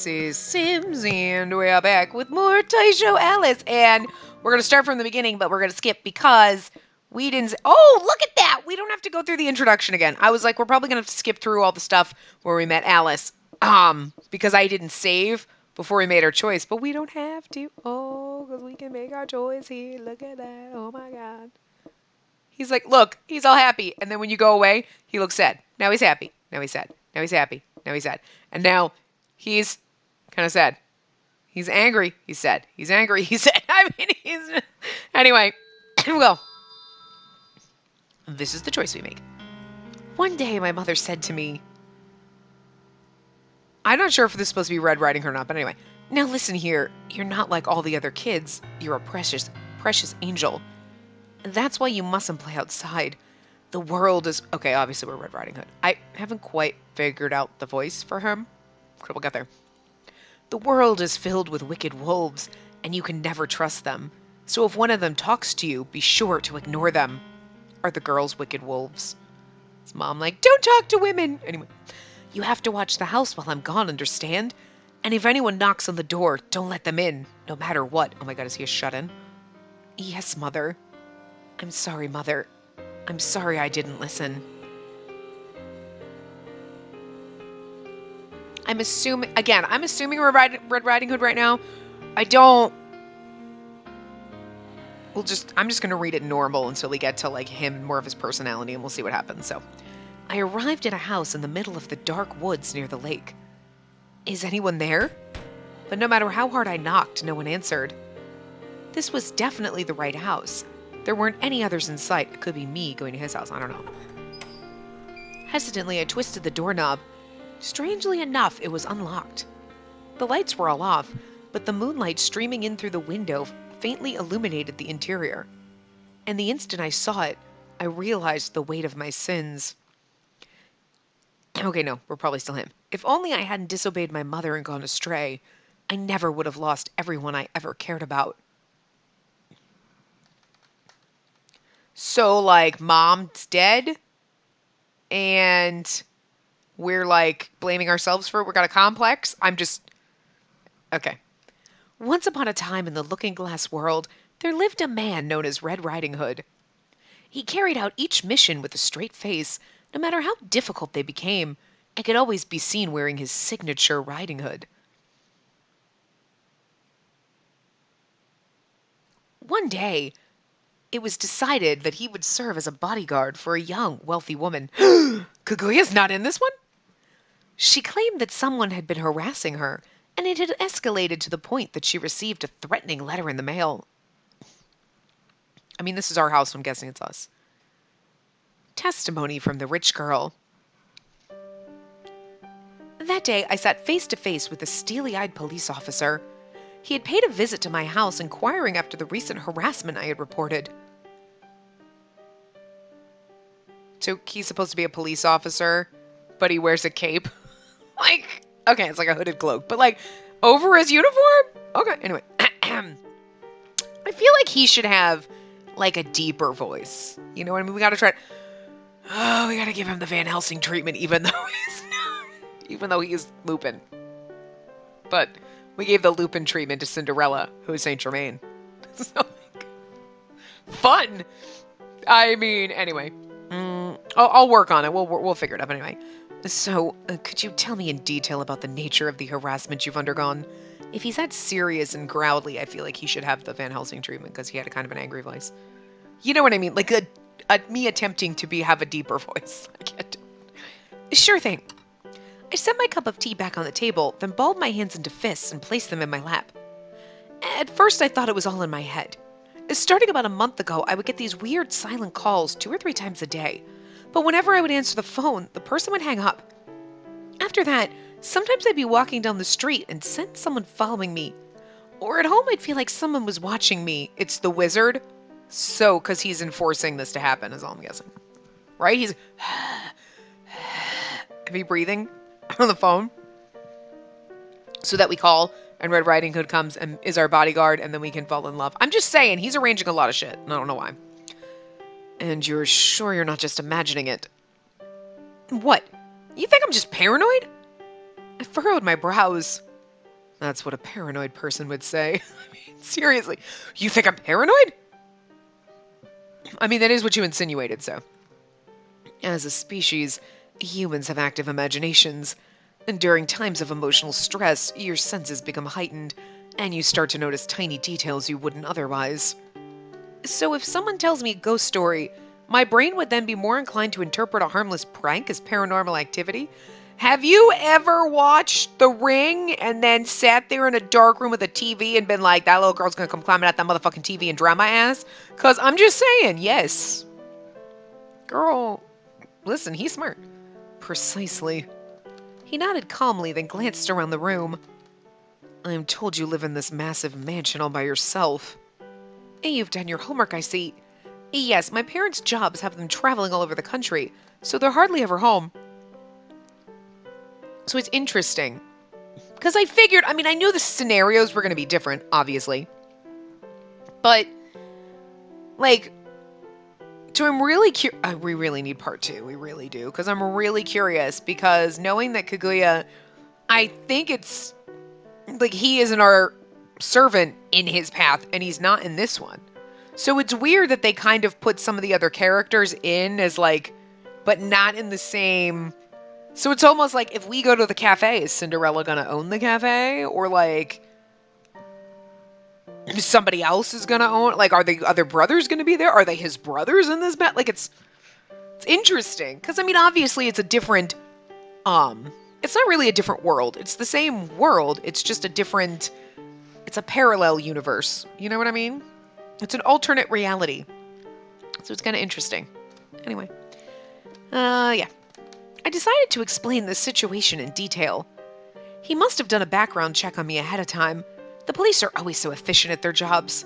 Spacey Sims, and we are back with more Taisho Alice. And we're going to start from the beginning, but we're going to skip because we didn't. Oh, look at that! We don't have to go through the introduction again. I was like, we're probably going to have to skip through all the stuff where we met Alice, because I didn't save before we made our choice, but we don't have to. Oh, because we can make our choice here. Look at that. Oh my God. He's like, look, he's all happy. And then when you go away, he looks sad. Now he's happy. Now he's sad. Now he's happy. Now he's sad. And now he's kind of sad. He's angry. He's sad. He's angry. He's sad. I mean, he's... Anyway, well, this is the choice we make. One day my mother said to me, I'm not sure if this is supposed to be Red Riding Hood or not, but anyway. Now listen here. You're not like all the other kids. You're a precious, precious angel. That's why you mustn't play outside. The world is... Okay, obviously we're Red Riding Hood. I haven't quite figured out the voice for him. We'll get there. The world is filled with wicked wolves, and you can never trust them. So if one of them talks to you, be sure to ignore them. Are the girls wicked wolves? His mom like, don't talk to women. Anyway, you have to watch the house while I'm gone, understand? And if anyone knocks on the door, don't let them in, no matter what. Oh my God, is he a shut-in? Yes, Mother. I'm sorry, Mother. I'm sorry I didn't listen. I'm assuming Red Riding Hood right now. I'm just going to read it normal until we get to like him, more of his personality, and we'll see what happens. So, I arrived at a house in the middle of the dark woods near the lake. Is anyone there? But no matter how hard I knocked, no one answered. This was definitely the right house. There weren't any others in sight. It could be me going to his house. I don't know. Hesitantly, I twisted the doorknob. Strangely enough, it was unlocked. The lights were all off, but the moonlight streaming in through the window faintly illuminated the interior. And the instant I saw it, I realized the weight of my sins. Okay, no, we're probably still him. If only I hadn't disobeyed my mother and gone astray, I never would have lost everyone I ever cared about. So, like, Mom's dead, and we're, like, blaming ourselves for it. We got a complex. Okay. Once upon a time in the Looking-Glass world, there lived a man known as Red Riding Hood. He carried out each mission with a straight face, no matter how difficult they became, and could always be seen wearing his signature riding hood. One day, it was decided that he would serve as a bodyguard for a young, wealthy woman. Kaguya's not in this one? She claimed that someone had been harassing her, and it had escalated to the point that she received a threatening letter in the mail. I mean, this is our house, so I'm guessing it's us. Testimony from the rich girl. That day, I sat face to face with a steely-eyed police officer. He had paid a visit to my house, inquiring after the recent harassment I had reported. So he's supposed to be a police officer, but he wears a cape. Like, okay, it's like a hooded cloak, but like, over his uniform? Okay, anyway. I feel like he should have, like, a deeper voice. You know what I mean? We gotta give him the Van Helsing treatment, even though he's Lupin. But we gave the Lupin treatment to Cinderella, who is Saint Germain. So, like, fun! I mean, anyway. I'll work on it. We'll figure it out anyway. So, could you tell me in detail about the nature of the harassment you've undergone? If he's that serious and growly, I feel like he should have the Van Helsing treatment because he had a kind of an angry voice. You know what I mean? Like me attempting to have a deeper voice. I can't do it. Sure thing. I set my cup of tea back on the table, then balled my hands into fists and placed them in my lap. At first, I thought it was all in my head. Starting about a month ago, I would get these weird silent calls 2 or 3 times a day. But whenever I would answer the phone, the person would hang up. After that, sometimes I'd be walking down the street and sense someone following me. Or at home, I'd feel like someone was watching me. It's the wizard. So, because he's enforcing this to happen, is all I'm guessing. Right? He's... Heavy breathing on the phone. So that we call, and Red Riding Hood comes and is our bodyguard, and then we can fall in love. I'm just saying, he's arranging a lot of shit. I don't know why. And you're sure you're not just imagining it? What? You think I'm just paranoid? I furrowed my brows. That's what a paranoid person would say. I mean, seriously. You think I'm paranoid? I mean, that is what you insinuated, so. As a species, humans have active imaginations. And during times of emotional stress, your senses become heightened, and you start to notice tiny details you wouldn't otherwise. So if someone tells me a ghost story, my brain would then be more inclined to interpret a harmless prank as paranormal activity. Have you ever watched The Ring and then sat there in a dark room with a TV and been like, that little girl's gonna come climbing out that motherfucking TV and drown my ass? Cause I'm just saying, yes. Girl, listen, he's smart. Precisely. He nodded calmly, then glanced around the room. I'm told you live in this massive mansion all by yourself. Hey, you've done your homework, I see. Yes, my parents' jobs have them traveling all over the country, so they're hardly ever home. So it's interesting. Because I figured, I mean, I knew the scenarios were going to be different, obviously. But, like, so I'm really curious. We really need part 2. We really do. Because I'm really curious. Because knowing that Kaguya, I think it's, like, he isn't our servant in his path, and he's not in this one. So it's weird that they kind of put some of the other characters in as, like, but not in the same... So it's almost like if we go to the cafe, is Cinderella gonna own the cafe? Or, like, somebody else is gonna own... Like, are the other brothers gonna be there? Are they his brothers in this bet? Like, it's interesting. Because, I mean, obviously it's a different... It's not really a different world. It's the same world. It's just a different... It's a parallel universe. You know what I mean? It's an alternate reality. So it's kind of interesting. Anyway. Yeah. I decided to explain the situation in detail. He must have done a background check on me ahead of time. The police are always so efficient at their jobs.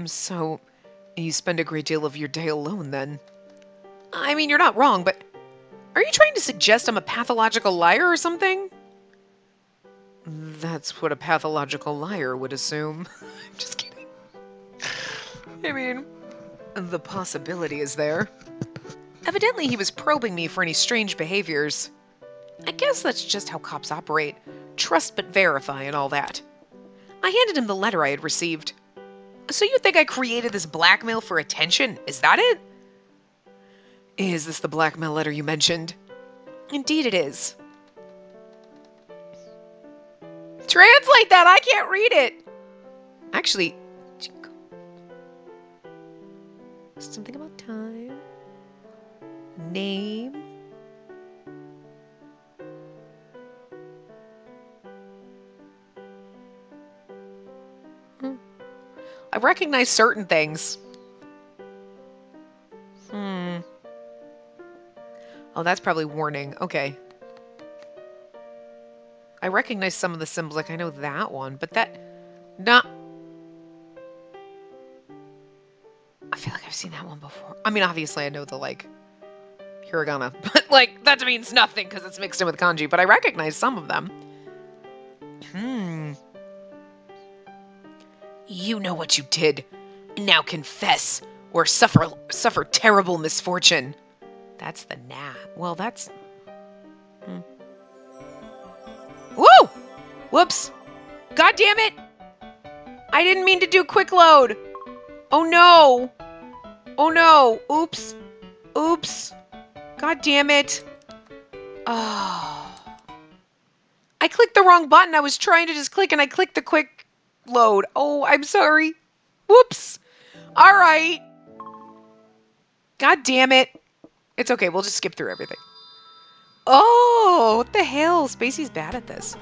So, you spend a great deal of your day alone then? I mean, you're not wrong, but are you trying to suggest I'm a pathological liar or something? That's what a pathological liar would assume. I'm just kidding. I mean, the possibility is there. Evidently, he was probing me for any strange behaviors. I guess that's just how cops operate. Trust but verify and all that. I handed him the letter I had received. So you think I created this blackmail for attention? Is that it? Is this the blackmail letter you mentioned? Indeed it is. Translate that! I can't read it! Actually, something about time. Name. I recognize certain things. Oh, that's probably warning. Okay. I recognize some of the symbols, like I know that one, but that... Not... I feel like I've seen that one before. I mean, obviously I know the, like, hiragana, but, like, that means nothing because it's mixed in with kanji, but I recognize some of them. You know what you did. Now confess, or suffer terrible misfortune. That's the nah. Well, that's... Woo! Whoops. God damn it! I didn't mean to do quick load. Oh no. Oh no. Oops. Oops. God damn it. Oh. I clicked the wrong button. I was trying to just click and I clicked the quick load. Oh, I'm sorry. Whoops. All right. God damn it. It's okay. We'll just skip through everything. Oh, what the hell? Spacey's bad at this.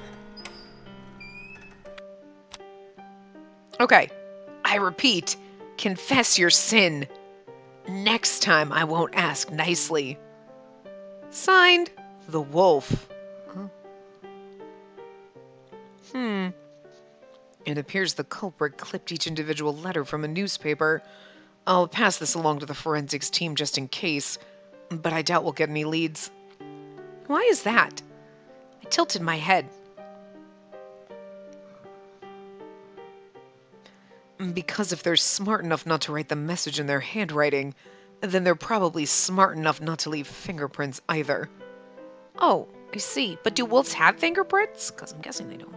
Okay. I repeat, confess your sin. Next time I won't ask nicely. Signed, The Wolf. It appears the culprit clipped each individual letter from a newspaper. I'll pass this along to the forensics team just in case, but I doubt we'll get any leads. Why is that? I tilted my head. Because if they're smart enough not to write the message in their handwriting, then they're probably smart enough not to leave fingerprints either. Oh, I see. But do wolves have fingerprints? Because I'm guessing they don't.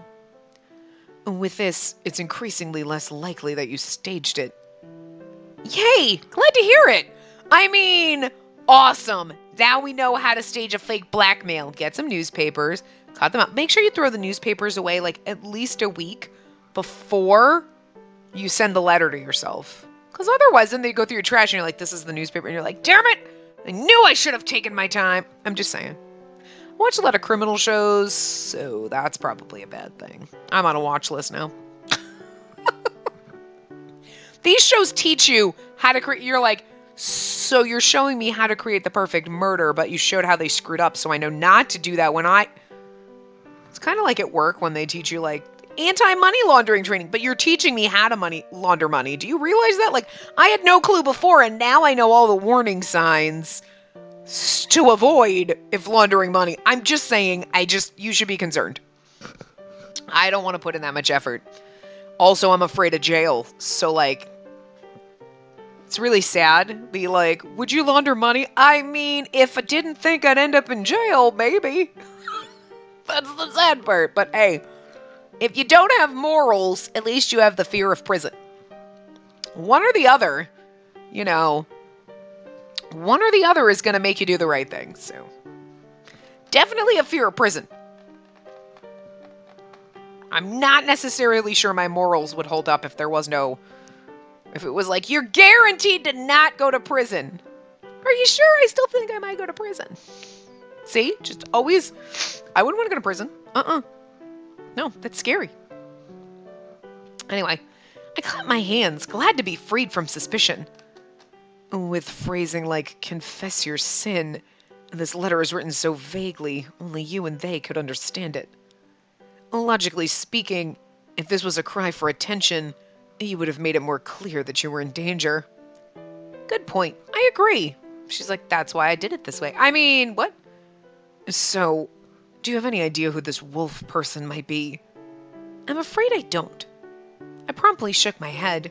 With this, it's increasingly less likely that you staged it. Yay! Glad to hear it! I mean, awesome! Now we know how to stage a fake blackmail. Get some newspapers, cut them up. Make sure you throw the newspapers away like at least a week before you send the letter to yourself. Because otherwise, then they go through your trash and you're like, this is the newspaper. And you're like, damn it! I knew I should have taken my time. I'm just saying. I watch a lot of criminal shows, so that's probably a bad thing. I'm on a watch list now. These shows teach you how to create. You're like, so you're showing me how to create the perfect murder, but you showed how they screwed up, so I know not to do that when I... It's kind of like at work when they teach you, like, anti-money laundering training, but you're teaching me how to launder money. Do you realize that? Like, I had no clue before, and now I know all the warning signs to avoid if laundering money. I'm just saying, you should be concerned. I don't want to put in that much effort. Also, I'm afraid of jail, so, like, it's really sad. Be like, would you launder money? I mean, if I didn't think I'd end up in jail, maybe. That's the sad part. But hey, if you don't have morals, at least you have the fear of prison. One or the other, one or the other is going to make you do the right thing. So, definitely a fear of prison. I'm not necessarily sure my morals would hold up if it was like, you're guaranteed to not go to prison. Are you sure? I still think I might go to prison. See? Just always, I wouldn't want to go to prison. No, that's scary. Anyway, I clap my hands, glad to be freed from suspicion. With phrasing like, confess your sin, and this letter is written so vaguely, only you and they could understand it. Logically speaking, if this was a cry for attention, you would have made it more clear that you were in danger. Good point. I agree. She's like, that's why I did it this way. I mean, what? So, do you have any idea who this wolf person might be? I'm afraid I don't. I promptly shook my head.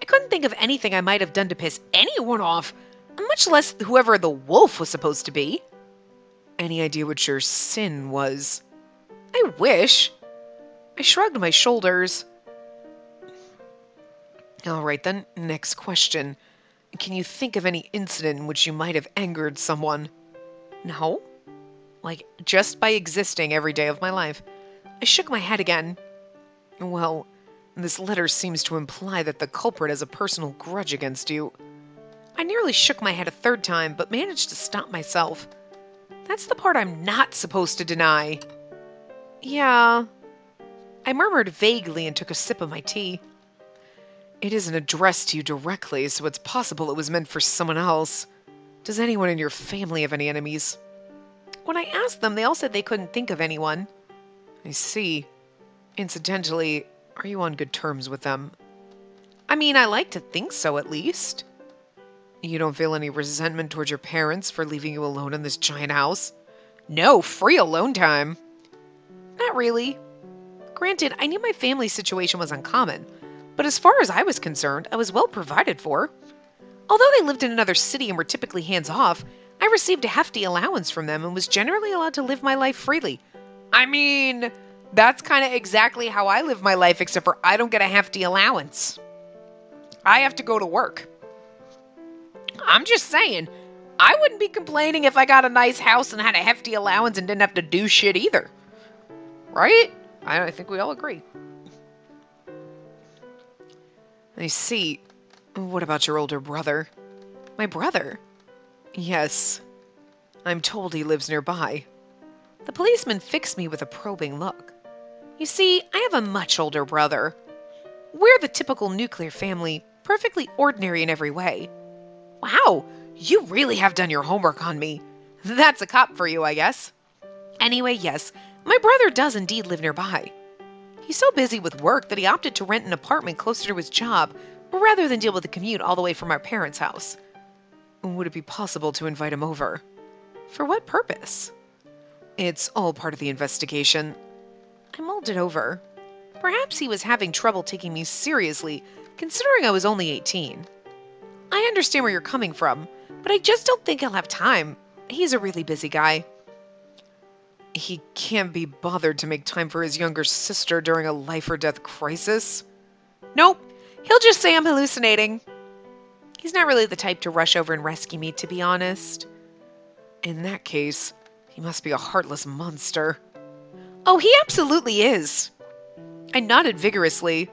I couldn't think of anything I might have done to piss anyone off, much less whoever the wolf was supposed to be. Any idea what your sin was? I wish. I shrugged my shoulders. All right, then, next question. Can you think of any incident in which you might have angered someone? No. Like, just by existing every day of my life. I shook my head again. Well, this letter seems to imply that the culprit has a personal grudge against you. I nearly shook my head a third time, but managed to stop myself. That's the part I'm not supposed to deny. Yeah. I murmured vaguely and took a sip of my tea. It isn't addressed to you directly, so it's possible it was meant for someone else. Does anyone in your family have any enemies? When I asked them, they all said they couldn't think of anyone. I see. Incidentally, are you on good terms with them? I mean, I like to think so, at least. You don't feel any resentment towards your parents for leaving you alone in this giant house? No, free alone time. Not really. Granted, I knew my family's situation was uncommon, but as far as I was concerned, I was well provided for. Although they lived in another city and were typically hands-off, I received a hefty allowance from them and was generally allowed to live my life freely. I mean, that's kind of exactly how I live my life, except for I don't get a hefty allowance. I have to go to work. I'm just saying, I wouldn't be complaining if I got a nice house and had a hefty allowance and didn't have to do shit either. Right? I think we all agree. I see. What about your older brother? My brother? Yes. I'm told he lives nearby. The policeman fixed me with a probing look. You see, I have a much older brother. We're the typical nuclear family, perfectly ordinary in every way. Wow, you really have done your homework on me. That's a cop for you, I guess. Anyway, yes, my brother does indeed live nearby. He's so busy with work that he opted to rent an apartment closer to his job, rather than deal with the commute all the way from our parents' house. Would it be possible to invite him over? For what purpose? It's all part of the investigation. I mulled it over. Perhaps he was having trouble taking me seriously, considering I was only 18. I understand where you're coming from, but I just don't think I'll have time. He's a really busy guy. He can't be bothered to make time for his younger sister during a life-or-death crisis. Nope, he'll just say I'm hallucinating. He's not really the type to rush over and rescue me, to be honest. In that case, he must be a heartless monster. Oh, he absolutely is. I nodded vigorously.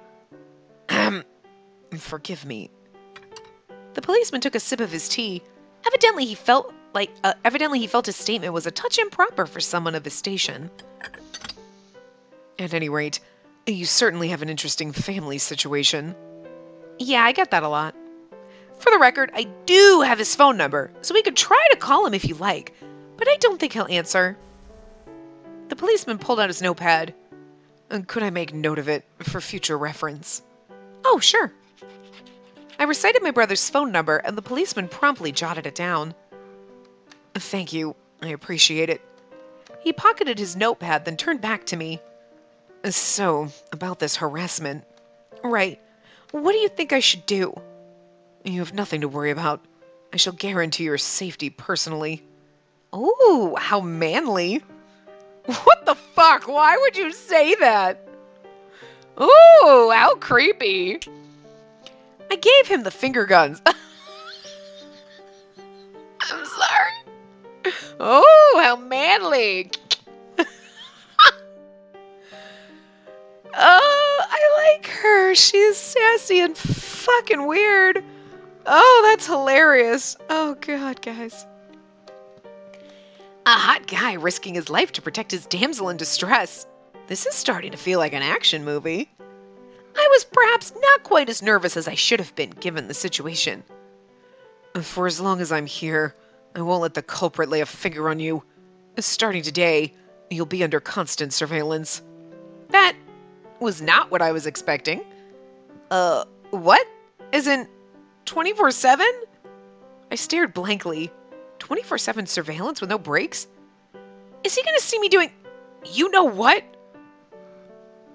Forgive me. The policeman took a sip of his tea. Evidently he felt his statement was a touch improper for someone of his station. At any rate, you certainly have an interesting family situation. Yeah, I get that a lot. For the record, I do have his phone number, so we could try to call him if you like, but I don't think he'll answer. The policeman pulled out his notepad. Could I make note of it for future reference? Oh, sure. I recited my brother's phone number, and the policeman promptly jotted it down. Thank you. I appreciate it. He pocketed his notepad, then turned back to me. So, about this harassment. Right. What do you think I should do? You have nothing to worry about. I shall guarantee your safety personally. Oh, how manly. What the fuck? Why would you say that? Ooh, how creepy. I gave him the finger guns. I'm sorry. Oh, how manly. Oh, I like her. She's sassy and fucking weird. Oh, that's hilarious. Oh, God, guys. A hot guy risking his life to protect his damsel in distress. This is starting to feel like an action movie. I was perhaps not quite as nervous as I should have been, given the situation. For as long as I'm here, I won't let the culprit lay a finger on you. Starting today, you'll be under constant surveillance. That was not what I was expecting. What? As in 24/7? I stared blankly. 24/7 surveillance with no breaks? Is he going to see me doing... You know what?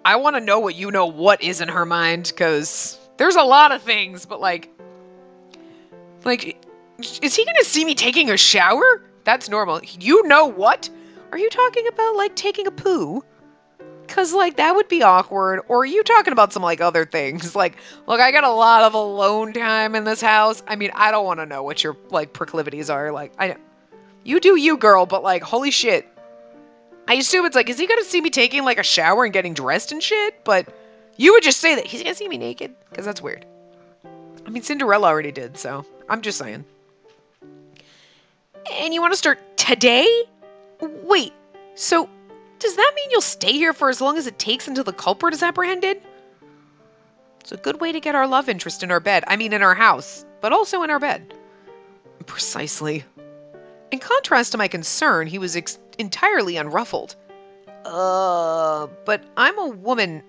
I want to know what you know what is in her mind, because there's a lot of things, but like, is he going to see me taking a shower? That's normal. You know what? Are you talking about, like, taking a poo? Because, like, that would be awkward. Or are you talking about some, like, other things? Like, look, I got a lot of alone time in this house. I mean, I don't want to know what your, like, proclivities are. Like, you do you, girl, but, like, holy shit. I assume it's like, is he going to see me taking, like, a shower and getting dressed and shit? But you would just say that he's going to see me naked? Because that's weird. I mean, Cinderella already did, so I'm just saying. And you want to start today? Wait, so does that mean you'll stay here for as long as it takes until the culprit is apprehended? It's a good way to get our love interest in our bed. I mean, in our house, but also in our bed. Precisely. In contrast to my concern, he was entirely unruffled. But I'm a woman,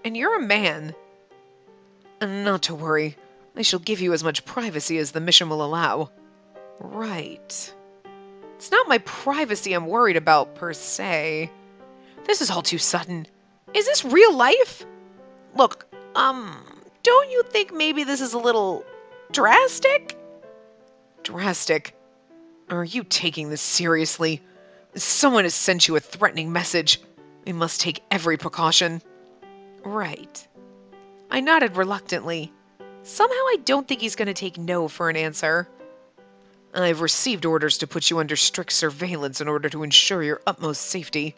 and you're a man. Not to worry. I shall give you as much privacy as the mission will allow. Right. It's not my privacy I'm worried about, per se. This is all too sudden. Is this real life? Look, don't you think maybe this is a little drastic? Drastic? Are you taking this seriously? Someone has sent you a threatening message. We must take every precaution. Right. I nodded reluctantly. Somehow I don't think he's going to take no for an answer. I've received orders to put you under strict surveillance in order to ensure your utmost safety.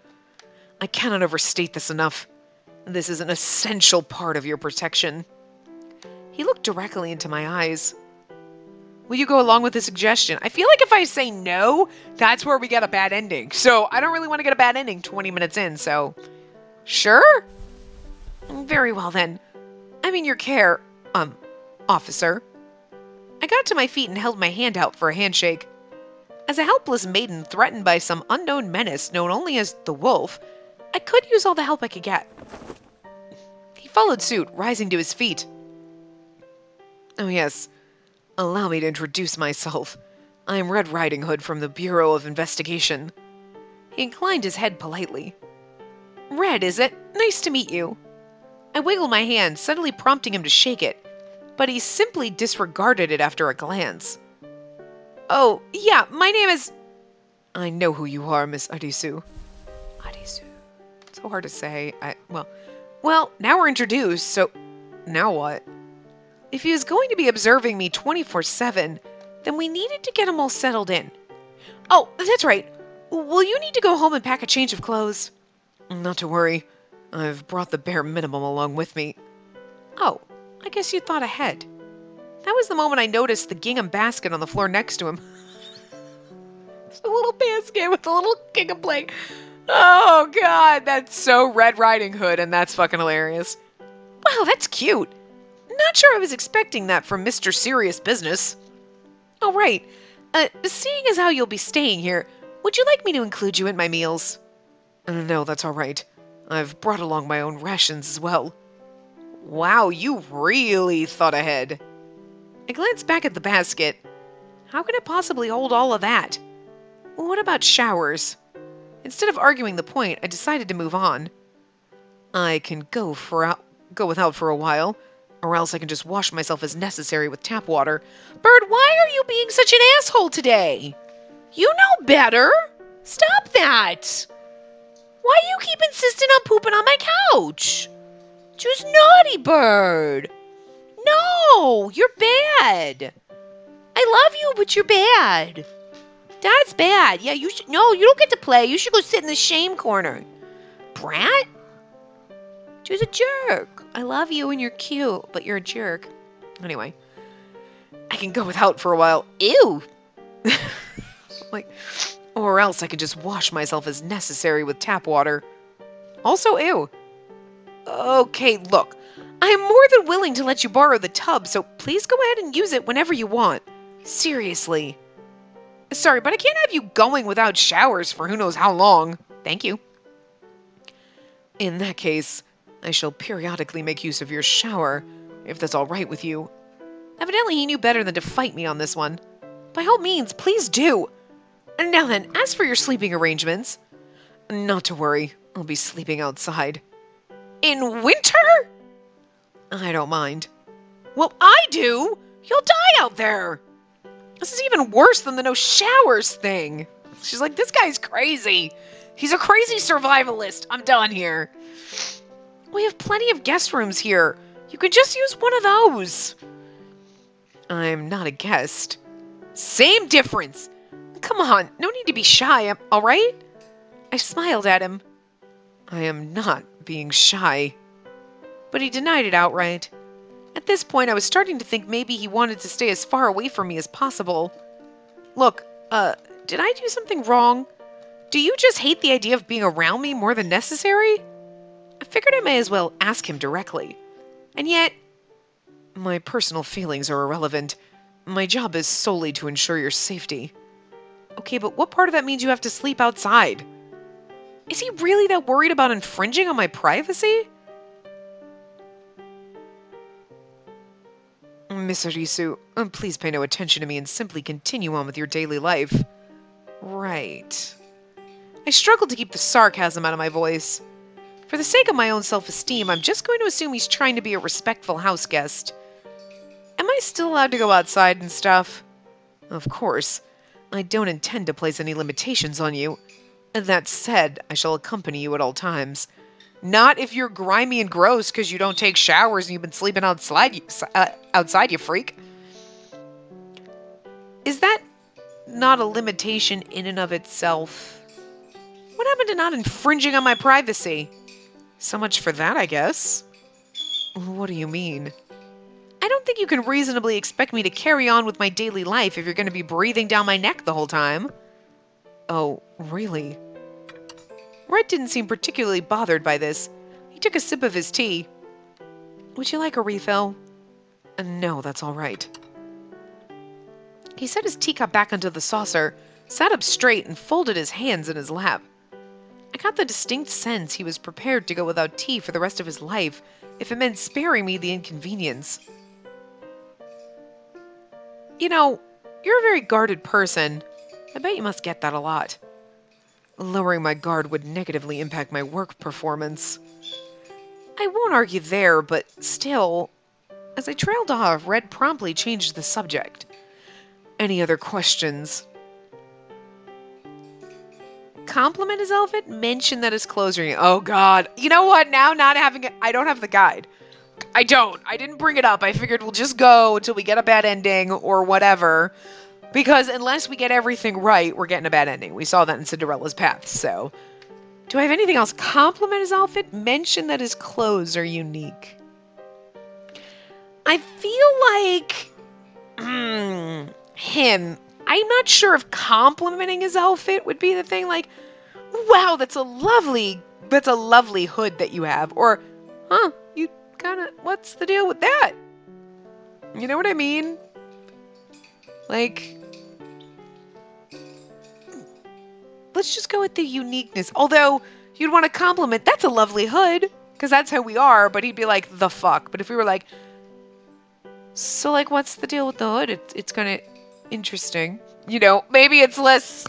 I cannot overstate this enough. This is an essential part of your protection. He looked directly into my eyes. Will you go along with the suggestion? I feel like if I say no, that's where we get a bad ending. So I don't really want to get a bad ending 20 minutes in, so... Sure? Very well then. I'm in your care, officer. I got to my feet and held my hand out for a handshake. As a helpless maiden threatened by some unknown menace known only as the Wolf, I could use all the help I could get. He followed suit, rising to his feet. Oh yes, allow me to introduce myself. I am Red Riding Hood from the Bureau of Investigation. He inclined his head politely. Red, is it? Nice to meet you. I wiggled my hand, suddenly prompting him to shake it, but he simply disregarded it after a glance. Oh, yeah, my name is... I know who you are, Miss Arisu. So hard to say. Well, now we're introduced, so now what? If he was going to be observing me 24/7, then we needed to get him all settled in. Oh, that's right. Will you need to go home and pack a change of clothes? Not to worry. I've brought the bare minimum along with me. Oh, I guess you thought ahead. That was the moment I noticed the gingham basket on the floor next to him. It's a little basket with a little gingham blanket. Oh, God, that's so Red Riding Hood, and that's fucking hilarious. Wow, that's cute. Not sure I was expecting that from Mr. Serious Business. Oh, right. Seeing as how you'll be staying here, would you like me to include you in my meals? No, that's all right. I've brought along my own rations as well. Wow, you really thought ahead. I glanced back at the basket. How could it possibly hold all of that? What about showers? Instead of arguing the point, I decided to move on. I can go without for a while, or else I can just wash myself as necessary with tap water. Bird, why are you being such an asshole today? You know better. Stop that. Why do you keep insisting on pooping on my couch? Just naughty, Bird. No, you're bad. I love you, but you're bad. That's bad. Yeah, you don't get to play. You should go sit in the shame corner. Brat? She's a jerk. I love you and you're cute, but you're a jerk. Anyway, I can go without for a while. Ew. Or else I could just wash myself as necessary with tap water. Also, ew. Okay, look. I am more than willing to let you borrow the tub, so please go ahead and use it whenever you want. Seriously. Sorry, but I can't have you going without showers for who knows how long. Thank you. In that case, I shall periodically make use of your shower, if that's all right with you. Evidently he knew better than to fight me on this one. By all means, please do. And now then, as for your sleeping arrangements, not to worry, I'll be sleeping outside. In winter? I don't mind. Well, I do! You'll die out there! This is even worse than the no showers thing. She's like, this guy's crazy. He's a crazy survivalist. I'm done here. We have plenty of guest rooms here. You could just use one of those. I'm not a guest. Same difference. Come on, no need to be shy, all right? I smiled at him. I am not being shy. But he denied it outright. At this point, I was starting to think maybe he wanted to stay as far away from me as possible. Look, did I do something wrong? Do you just hate the idea of being around me more than necessary? I figured I may as well ask him directly. And yet, my personal feelings are irrelevant. My job is solely to ensure your safety. Okay, but what part of that means you have to sleep outside? Is he really that worried about infringing on my privacy? Miss Arisu, please pay no attention to me and simply continue on with your daily life. Right. I struggled to keep the sarcasm out of my voice. For the sake of my own self-esteem, I'm just going to assume he's trying to be a respectful house guest. Am I still allowed to go outside and stuff? Of course. I don't intend to place any limitations on you. That said, I shall accompany you at all times. Not if you're grimy and gross because you don't take showers and you've been sleeping outside, you freak. Is that not a limitation in and of itself? What happened to not infringing on my privacy? So much for that, I guess. What do you mean? I don't think you can reasonably expect me to carry on with my daily life if you're going to be breathing down my neck the whole time. Oh, really? Red didn't seem particularly bothered by this. He took a sip of his tea. Would you like a refill? No, that's all right. He set his teacup back onto the saucer, sat up straight, and folded his hands in his lap. I got the distinct sense he was prepared to go without tea for the rest of his life if it meant sparing me the inconvenience. You know, you're a very guarded person. I bet you must get that a lot. Lowering my guard would negatively impact my work performance. I won't argue there, but still... As I trailed off, Red promptly changed the subject. Any other questions? compliment his outfit? Mention that his clothes are... Oh, God. You know what? Now, not having it... I don't have the guide. I don't. I didn't bring it up. I figured we'll just go until we get a bad ending or whatever. Because unless we get everything right, we're getting a bad ending. We saw that in Cinderella's Path, so... Do I have anything else? Compliment his outfit? Mention that his clothes are unique. I feel like... him... I'm not sure if complimenting his outfit would be the thing, like, wow, that's a lovely hood that you have, or, huh, you kinda, what's the deal with that? You know what I mean? Like, let's just go with the uniqueness, although you'd want to compliment, that's a lovely hood, because that's how we are, but he'd be like, the fuck, but if we were like, so, like, what's the deal with the hood? It's kind of interesting. You know, maybe it's less...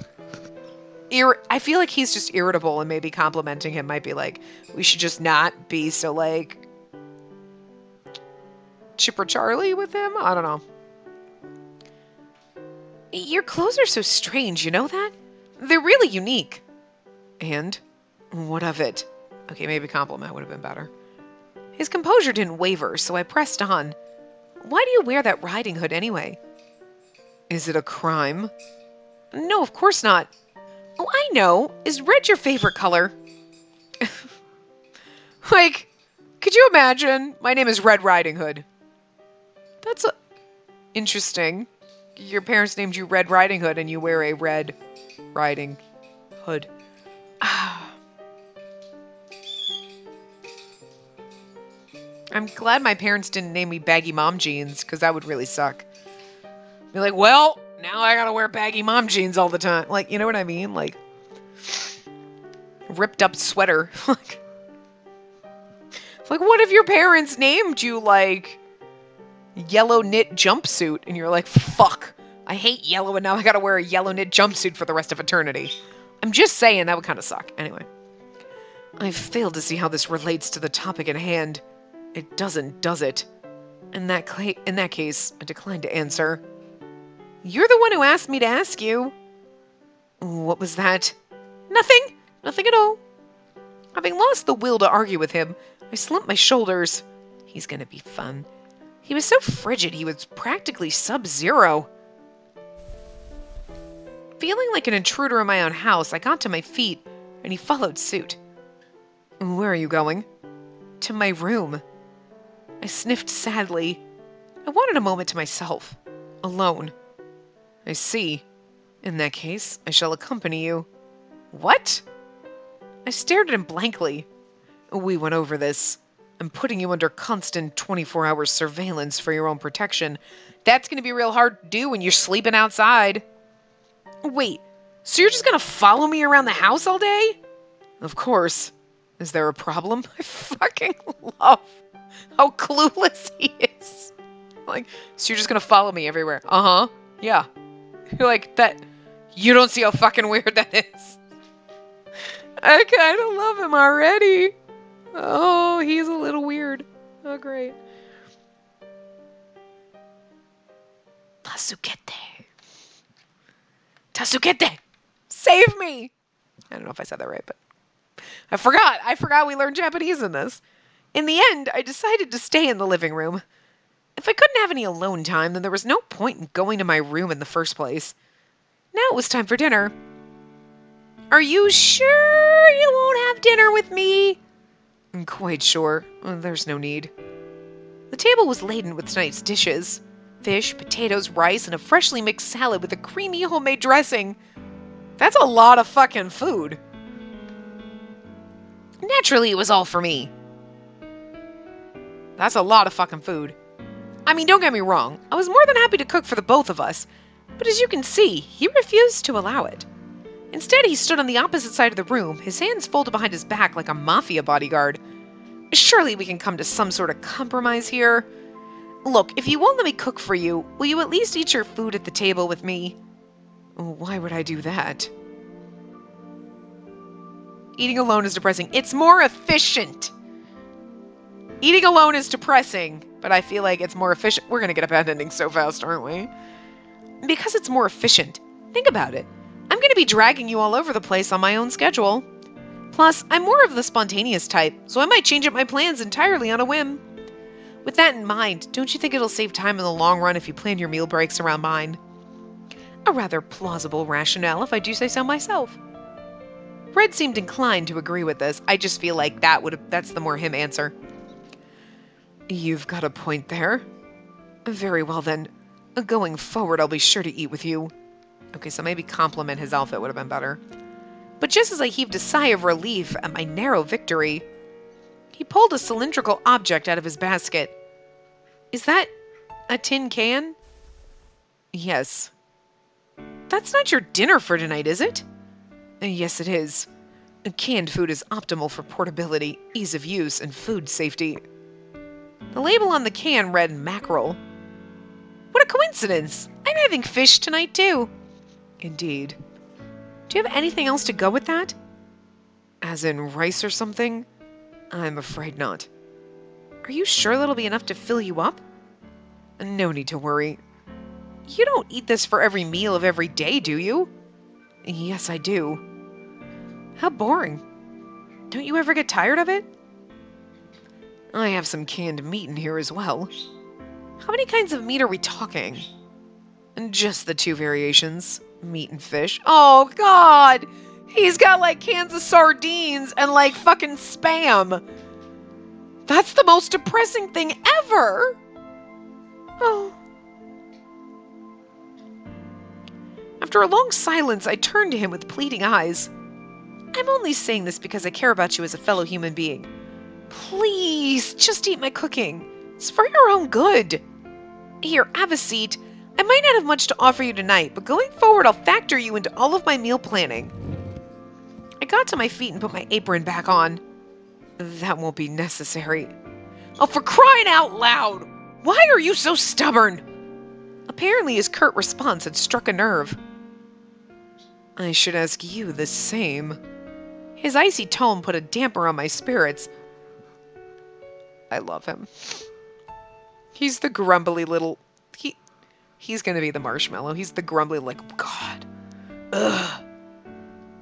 I feel like he's just irritable, and maybe complimenting him might be like, we should just not be so, like... Chipper Charlie with him? I don't know. Your clothes are so strange, you know that? They're really unique. And? What of it? Okay, maybe compliment would have been better. His composure didn't waver, so I pressed on. Why do you wear that riding hood anyway? Is it a crime? No, of course not. Oh, I know. Is red your favorite color? Like, could you imagine? My name is Red Riding Hood. That's interesting. Your parents named you Red Riding Hood and you wear a red riding hood. I'm glad my parents didn't name me Baggy Mom Jeans, because that would really suck. Be like, well, now I gotta wear baggy mom jeans all the time. Like, you know what I mean? Like, ripped up sweater. Like, what if your parents named you, like, yellow knit jumpsuit? And you're like, fuck, I hate yellow and now I gotta wear a yellow knit jumpsuit for the rest of eternity. I'm just saying, that would kind of suck. Anyway. I've failed to see how this relates to the topic at hand. It doesn't, does it? In that case, I decline to answer. You're the one who asked me to ask you. What was that? Nothing. Nothing at all. Having lost the will to argue with him, I slumped my shoulders. He's gonna be fun. He was so frigid, he was practically sub-zero. Feeling like an intruder in my own house, I got to my feet, and he followed suit. Where are you going? To my room. I sniffed sadly. I wanted a moment to myself. Alone. I see. In that case, I shall accompany you. What? I stared at him blankly. We went over this. I'm putting you under constant 24-hour surveillance for your own protection. That's going to be real hard to do when you're sleeping outside. Wait, so you're just going to follow me around the house all day? Of course. Is there a problem? I fucking love how clueless he is. Like, so you're just going to follow me everywhere? Uh-huh. Yeah. You're like, that. You don't see how fucking weird that is. I kind of love him already. Oh, he's a little weird. Oh, great. Tasukete. Tasukete! Save me! I don't know if I said that right, but I forgot we learned Japanese in this. In the end, I decided to stay in the living room. If I couldn't have any alone time, then there was no point in going to my room in the first place. Now it was time for dinner. Are you sure you won't have dinner with me? I'm quite sure. There's no need. The table was laden with tonight's dishes. Fish, potatoes, rice, and a freshly mixed salad with a creamy homemade dressing. That's a lot of fucking food. Naturally, it was all for me. That's a lot of fucking food. I mean, don't get me wrong. I was more than happy to cook for the both of us. But as you can see, he refused to allow it. Instead, he stood on the opposite side of the room, his hands folded behind his back like a mafia bodyguard. Surely we can come to some sort of compromise here. Look, if you won't let me cook for you, will you at least eat your food at the table with me? Why would I do that? Eating alone is depressing. It's more efficient. Eating alone is depressing, but I feel like it's more efficient. We're going to get a bad ending so fast, aren't we? Because it's more efficient. Think about it. I'm going to be dragging you all over the place on my own schedule. Plus, I'm more of the spontaneous type, so I might change up my plans entirely on a whim. With that in mind, don't you think it'll save time in the long run if you plan your meal breaks around mine? A rather plausible rationale, if I do say so myself. Red seemed inclined to agree with this. I just feel like that's the more him answer. You've got a point there. Very well then. Going forward, I'll be sure to eat with you. Okay, so maybe compliment his outfit would have been better. But just as I heaved a sigh of relief at my narrow victory, he pulled a cylindrical object out of his basket. Is that a tin can? Yes. That's not your dinner for tonight, is it? Yes, it is. Canned food is optimal for portability, ease of use, and food safety. The label on the can read mackerel. What a coincidence! I'm having fish tonight, too. Indeed. Do you have anything else to go with that? As in rice or something? I'm afraid not. Are you sure that'll be enough to fill you up? No need to worry. You don't eat this for every meal of every day, do you? Yes, I do. How boring. Don't you ever get tired of it? I have some canned meat in here as well. How many kinds of meat are we talking? Just the 2 variations, meat and fish. Oh, God! He's got, like, cans of sardines and, like, fucking Spam. That's the most depressing thing ever! Oh. After a long silence, I turned to him with pleading eyes. I'm only saying this because I care about you as a fellow human being. Please, just eat my cooking. It's for your own good. Here, have a seat. I might not have much to offer you tonight, but going forward, I'll factor you into all of my meal planning. I got to my feet and put my apron back on. That won't be necessary. Oh, for crying out loud! Why are you so stubborn? Apparently his curt response had struck a nerve. I should ask you the same. His icy tone put a damper on my spirits. I love him. He's the grumbly little... He's gonna be the marshmallow. He's the grumbly, like, God. Ugh.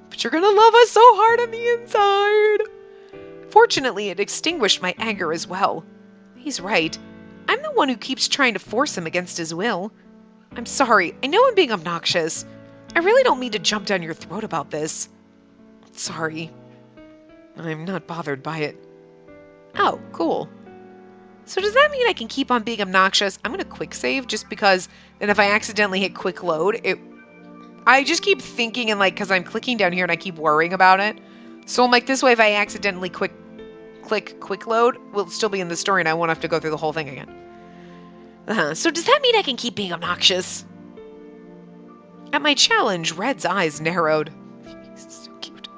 But you're gonna love us so hard on the inside. Fortunately, it extinguished my anger as well. He's right. I'm the one who keeps trying to force him against his will. I'm sorry. I know I'm being obnoxious. I really don't mean to jump down your throat about this. Sorry. I'm not bothered by it. Oh, cool. So does that mean I can keep on being obnoxious? I'm going to quick save just because then if I accidentally hit quick load, I just keep thinking and like, because I'm clicking down here and I keep worrying about it. So I'm like, this way if I accidentally click quick load, we'll still be in the story and I won't have to go through the whole thing again. So does that mean I can keep being obnoxious? At my challenge, Red's eyes narrowed. He's so cute.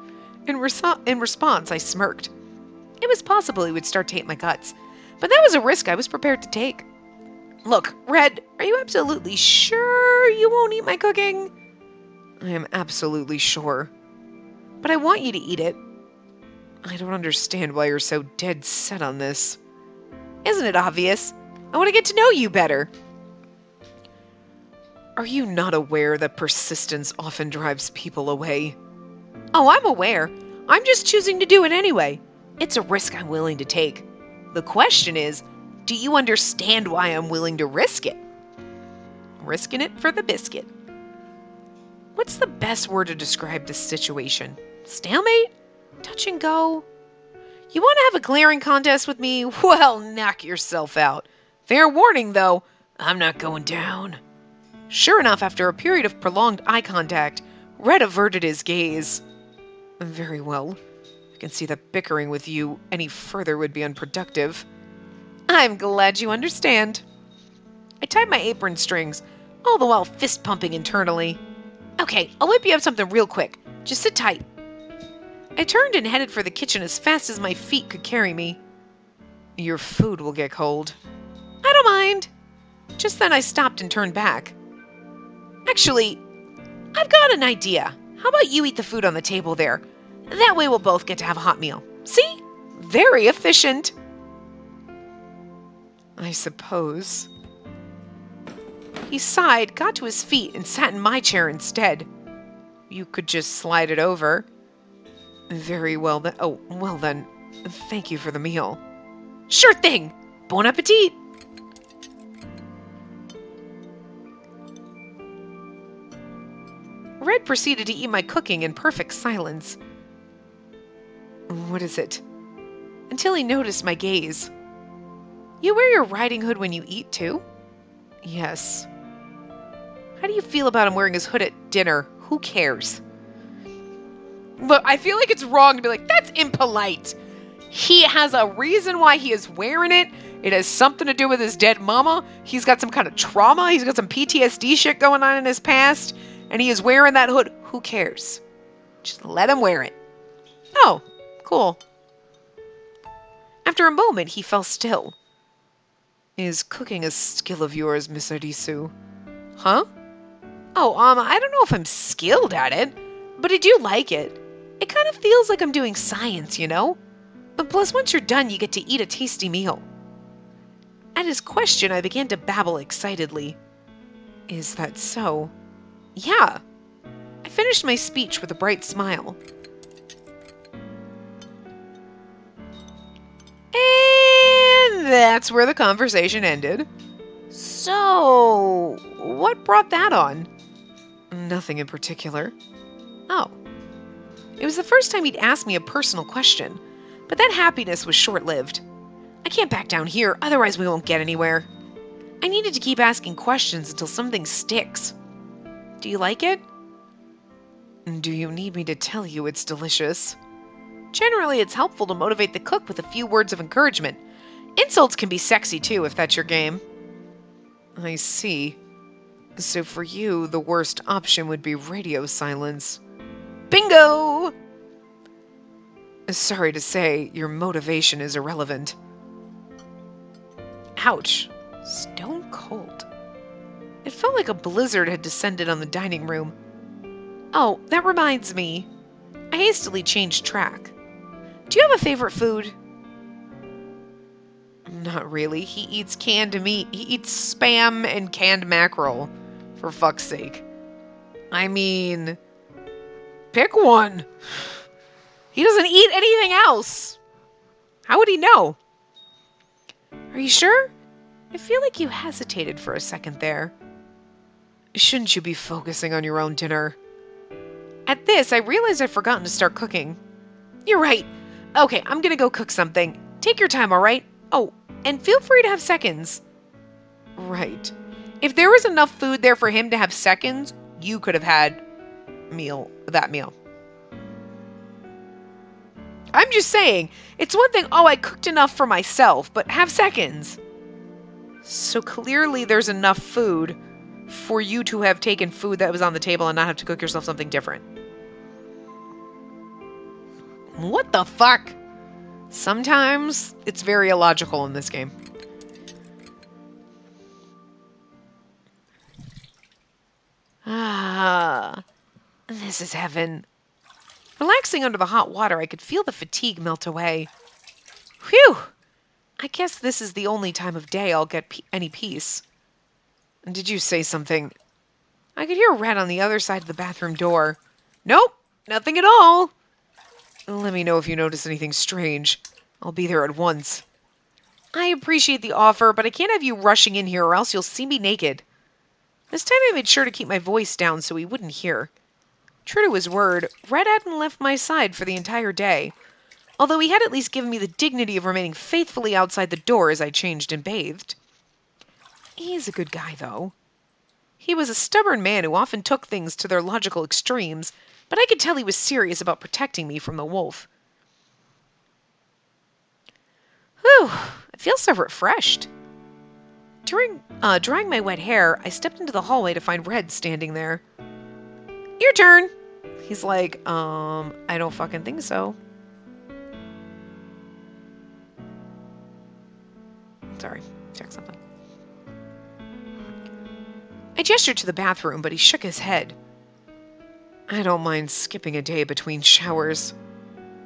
In response, I smirked. It was possible he would start to hate my guts, but that was a risk I was prepared to take. Look, Red, are you absolutely sure you won't eat my cooking? I am absolutely sure. But I want you to eat it. I don't understand why you're so dead set on this. Isn't it obvious? I want to get to know you better. Are you not aware that persistence often drives people away? Oh, I'm aware. I'm just choosing to do it anyway. It's a risk I'm willing to take. The question is, do you understand why I'm willing to risk it? Risking it for the biscuit. What's the best word to describe this situation? Stalemate? Touch and go? You want to have a glaring contest with me? Well, knock yourself out. Fair warning, though, I'm not going down. Sure enough, after a period of prolonged eye contact, Red averted his gaze. Very well. I can see that bickering with you any further would be unproductive. I'm glad you understand. I tied my apron strings, all the while fist-pumping internally. Okay, I'll whip you up something real quick. Just sit tight. I turned and headed for the kitchen as fast as my feet could carry me. Your food will get cold. I don't mind. Just then I stopped and turned back. Actually, I've got an idea. How about you eat the food on the table there? That way we'll both get to have a hot meal. See? Very efficient. I suppose. He sighed, got to his feet, and sat in my chair instead. you could just slide it over. Very well then. Oh, well then. Thank you for the meal. Sure thing! Bon appetit! Red proceeded to eat my cooking in perfect silence. What is it? Until he noticed my gaze. You wear your riding hood when you eat, too? Yes. How do you feel about him wearing his hood at dinner? Who cares? Look, I feel like it's wrong to be like, that's impolite. He has a reason why he is wearing it. It has something to do with his dead mama. He's got some kind of trauma. He's got some PTSD shit going on in his past. And he is wearing that hood. Who cares? Just let him wear it. Oh, cool. After a moment, he fell still. Is cooking a skill of yours, Miss Arisu? Huh? Oh, I don't know if I'm skilled at it, but I do like it. It kind of feels like I'm doing science, you know? But plus, once you're done, you get to eat a tasty meal. At his question, I began to babble excitedly. Is that so? Yeah. I finished my speech with a bright smile. And that's where the conversation ended. So, what brought that on? Nothing in particular. Oh. It was the first time he'd asked me a personal question, but that happiness was short-lived. I can't back down here, otherwise we won't get anywhere. I needed to keep asking questions until something sticks. Do you like it? Do you need me to tell you it's delicious? Generally, it's helpful to motivate the cook with a few words of encouragement. Insults can be sexy too, if that's your game. I see. So for you, the worst option would be radio silence. Bingo! Sorry to say, your motivation is irrelevant. Ouch. Stone cold. It felt like a blizzard had descended on the dining room. Oh, that reminds me. I hastily changed track. Do you have a favorite food? Not really. He eats canned meat. He eats Spam and canned mackerel. For fuck's sake. I mean, pick one. He doesn't eat anything else. How would he know? Are you sure? I feel like you hesitated for a second there. Shouldn't you be focusing on your own dinner? At this, I realized I'd forgotten to start cooking. You're right. Okay, I'm gonna go cook something. Take your time, alright? Oh, and feel free to have seconds. Right. If there was enough food there for him to have seconds, you could have had that meal. I'm just saying, it's one thing, oh, I cooked enough for myself, but have seconds. So clearly there's enough food for you to have taken food that was on the table and not have to cook yourself something different. What the fuck? Sometimes it's very illogical in this game. Ah, this is heaven. Relaxing under the hot water, I could feel the fatigue melt away. Whew! I guess this is the only time of day I'll get any peace. Did you say something? I could hear Red on the other side of the bathroom door. Nope, nothing at all. Let me know if you notice anything strange. I'll be there at once. I appreciate the offer, but I can't have you rushing in here or else you'll see me naked. This time I made sure to keep my voice down so he wouldn't hear. True to his word, Red hadn't left my side for the entire day, although he had at least given me the dignity of remaining faithfully outside the door as I changed and bathed. He's a good guy, though. He was a stubborn man who often took things to their logical extremes, but I could tell he was serious about protecting me from the wolf. Whew, I feel so refreshed. During drying my wet hair, I stepped into the hallway to find Red standing there. Your turn. He's like, I don't fucking think so. Sorry, check something. I gestured to the bathroom, but he shook his head. I don't mind skipping a day between showers.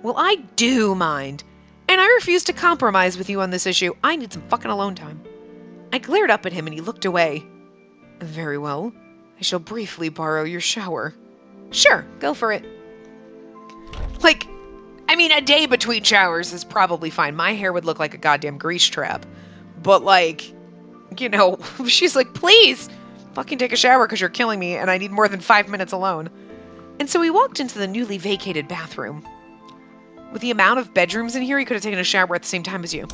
Well, I do mind. And I refuse to compromise with you on this issue. I need some fucking alone time. I glared up at him and he looked away. Very well. I shall briefly borrow your shower. Sure, go for it. Like, I mean, a day between showers is probably fine. My hair would look like a goddamn grease trap. But, like, you know, she's like, please, fucking take a shower because you're killing me and I need more than 5 minutes alone. And so we walked into the newly vacated bathroom. With the amount of bedrooms in here, he could have taken a shower at the same time as you.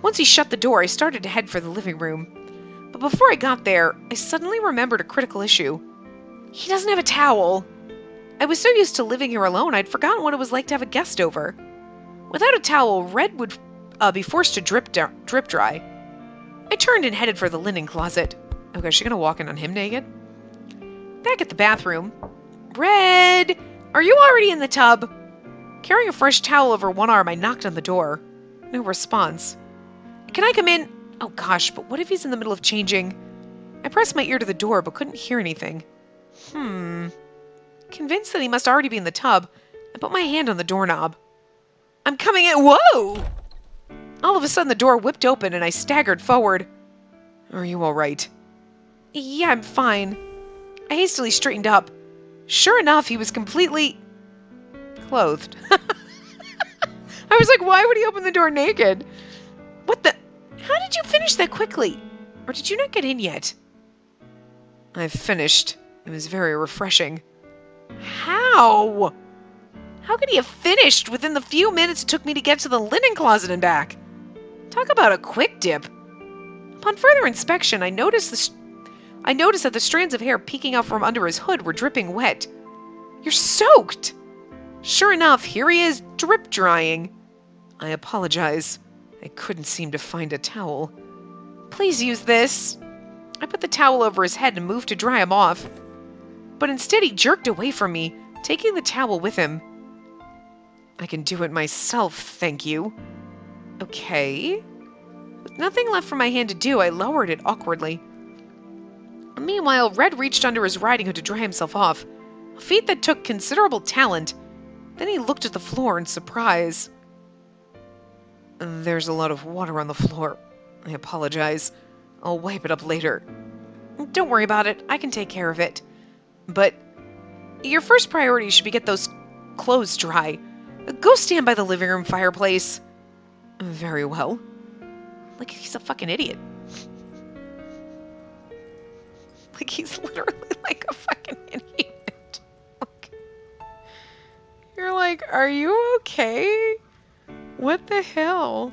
Once he shut the door, I started to head for the living room. But before I got there, I suddenly remembered a critical issue. He doesn't have a towel. I was so used to living here alone, I'd forgotten what it was like to have a guest over. Without a towel, Red would be forced to drip dry. I turned and headed for the linen closet. Okay, is she gonna walk in on him naked? Back at the bathroom. Red! Are you already in the tub? Carrying a fresh towel over one arm, I knocked on the door. No response. Can I come in? Oh gosh, but what if he's in the middle of changing? I pressed my ear to the door, but couldn't hear anything. Convinced that he must already be in the tub, I put my hand on the doorknob. I'm coming in. Whoa! All of a sudden, the door whipped open and I staggered forward. Are you all right? Yeah, I'm fine. I hastily straightened up. Sure enough, he was completely clothed. I was like, why would he open the door naked? What the? How did you finish that quickly? Or did you not get in yet? I've finished. It was very refreshing. How? How could he have finished within the few minutes it took me to get to the linen closet and back? Talk about a quick dip. Upon further inspection, I noticed that the strands of hair peeking out from under his hood were dripping wet. You're soaked! Sure enough, here he is, drip drying. I apologize. I couldn't seem to find a towel. Please use this. I put the towel over his head and moved to dry him off. But instead he jerked away from me, taking the towel with him. I can do it myself, thank you. Okay. With nothing left for my hand to do, I lowered it awkwardly. Meanwhile, Red reached under his riding hood to dry himself off, a feat that took considerable talent. Then he looked at the floor in surprise. There's a lot of water on the floor. I apologize. I'll wipe it up later. Don't worry about it. I can take care of it. But your first priority should be get those clothes dry. Go stand by the living room fireplace. Very well. Like he's a fucking idiot. Like he's literally like a fucking idiot. You're like, are you okay? What the hell?